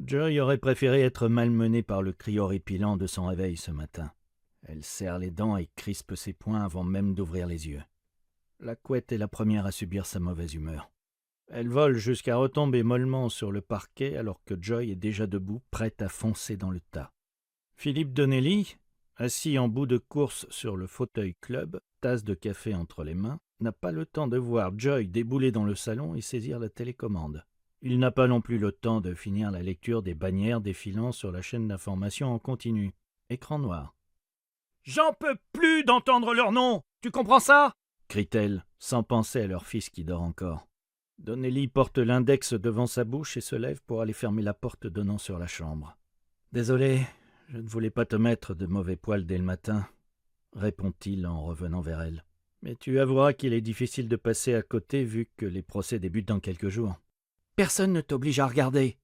Joy aurait préféré être malmenée par le cri horripilant de son réveil ce matin. Elle serre les dents et crispe ses poings avant même d'ouvrir les yeux. La couette est la première à subir sa mauvaise humeur. Elle vole jusqu'à retomber mollement sur le parquet alors que Joy est déjà debout, prête à foncer dans le tas. Philippe Donnelly, assis en bout de course sur le fauteuil club, tasse de café entre les mains, n'a pas le temps de voir Joy débouler dans le salon et saisir la télécommande. Il n'a pas non plus le temps de finir la lecture des bannières défilant sur la chaîne d'information en continu. Écran noir. « J'en peux plus d'entendre leur nom. Tu comprends ça ?» crie-t-elle, sans penser à leur fils qui dort encore. Donnelly porte l'index devant sa bouche et se lève pour aller fermer la porte donnant sur la chambre. « Désolé, je ne voulais pas te mettre de mauvais poil dès le matin, » répond-il en revenant vers elle. « Mais tu avoueras qu'il est difficile de passer à côté vu que les procès débutent dans quelques jours. »« Personne ne t'oblige à regarder. »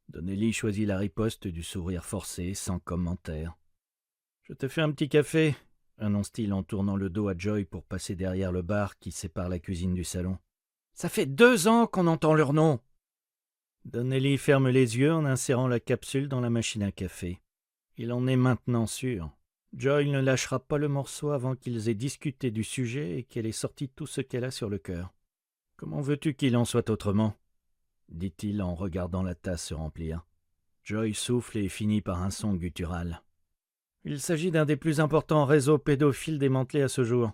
Donnelly choisit la riposte du sourire forcé, sans commentaire. « Je te fais un petit café, » annonce-t-il en tournant le dos à Joy pour passer derrière le bar qui sépare la cuisine du salon. « Ça fait 2 ans qu'on entend leur nom. » Donnelly ferme les yeux en insérant la capsule dans la machine à café. Il en est maintenant sûr. Joy ne lâchera pas le morceau avant qu'ils aient discuté du sujet et qu'elle ait sorti tout ce qu'elle a sur le cœur. « Comment veux-tu qu'il en soit autrement ?» dit-il en regardant la tasse se remplir. Joy souffle et finit par un son guttural. « Il s'agit d'un des plus importants réseaux pédophiles démantelés à ce jour, »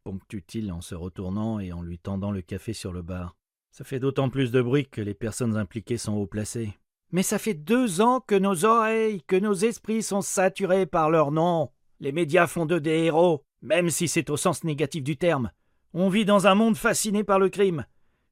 ponctue-t-il en se retournant et en lui tendant le café sur le bar. « Ça fait d'autant plus de bruit que les personnes impliquées sont haut placées. »« Mais ça fait 2 ans que nos oreilles, que nos esprits sont saturés par leur nom. Les médias font d'eux des héros, même si c'est au sens négatif du terme. On vit dans un monde fasciné par le crime.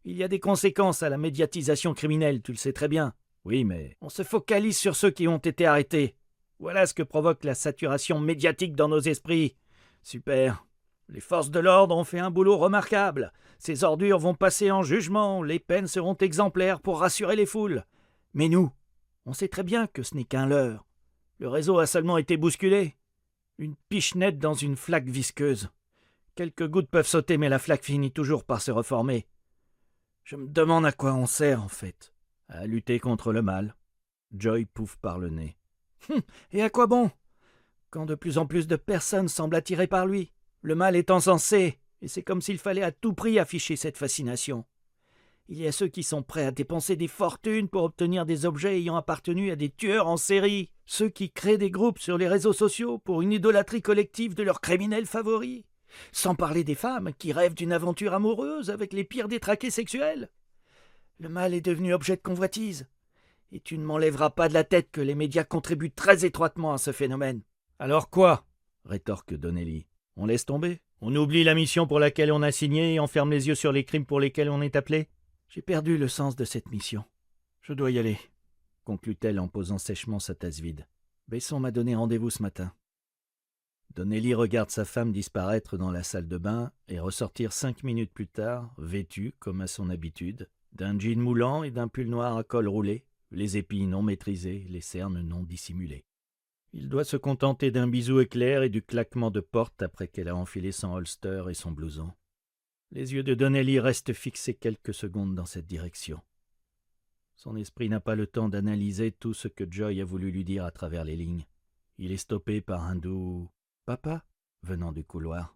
Il y a des conséquences à la médiatisation criminelle, tu le sais très bien. Oui, mais on se focalise sur ceux qui ont été arrêtés. Voilà ce que provoque la saturation médiatique dans nos esprits. Super. Les forces de l'ordre ont fait un boulot remarquable. Ces ordures vont passer en jugement, les peines seront exemplaires pour rassurer les foules. Mais nous, on sait très bien que ce n'est qu'un leurre. Le réseau a seulement été bousculé. Une pichenette dans une flaque visqueuse. Quelques gouttes peuvent sauter, mais la flaque finit toujours par se reformer. Je me demande à quoi on sert, en fait. À lutter contre le mal. Joy pouffe par le nez. Et à quoi bon? Quand de plus en plus de personnes semblent attirées par lui. Le mal est encensé, et c'est comme s'il fallait à tout prix afficher cette fascination. Il y a ceux qui sont prêts à dépenser des fortunes pour obtenir des objets ayant appartenu à des tueurs en série. Ceux qui créent des groupes sur les réseaux sociaux pour une idolâtrie collective de leurs criminels favoris. Sans parler des femmes qui rêvent d'une aventure amoureuse avec les pires détraqués sexuels. Le mal est devenu objet de convoitise. Et tu ne m'enlèveras pas de la tête que les médias contribuent très étroitement à ce phénomène. « Alors quoi ?» rétorque Donnelly. « On laisse tomber? On oublie la mission pour laquelle on a signé et on ferme les yeux sur les crimes pour lesquels on est appelé? J'ai perdu le sens de cette mission. Je dois y aller, » conclut-elle en posant sèchement sa tasse vide. « Besson m'a donné rendez-vous ce matin. » Donnelly regarde sa femme disparaître dans la salle de bain et ressortir 5 minutes plus tard, vêtue, comme à son habitude, d'un jean moulant et d'un pull noir à col roulé, les épis non maîtrisés, les cernes non dissimulées. Il doit se contenter d'un bisou éclair et du claquement de porte après qu'elle a enfilé son holster et son blouson. Les yeux de Donnelly restent fixés quelques secondes dans cette direction. Son esprit n'a pas le temps d'analyser tout ce que Joy a voulu lui dire à travers les lignes. Il est stoppé par un doux « Papa » venant du couloir.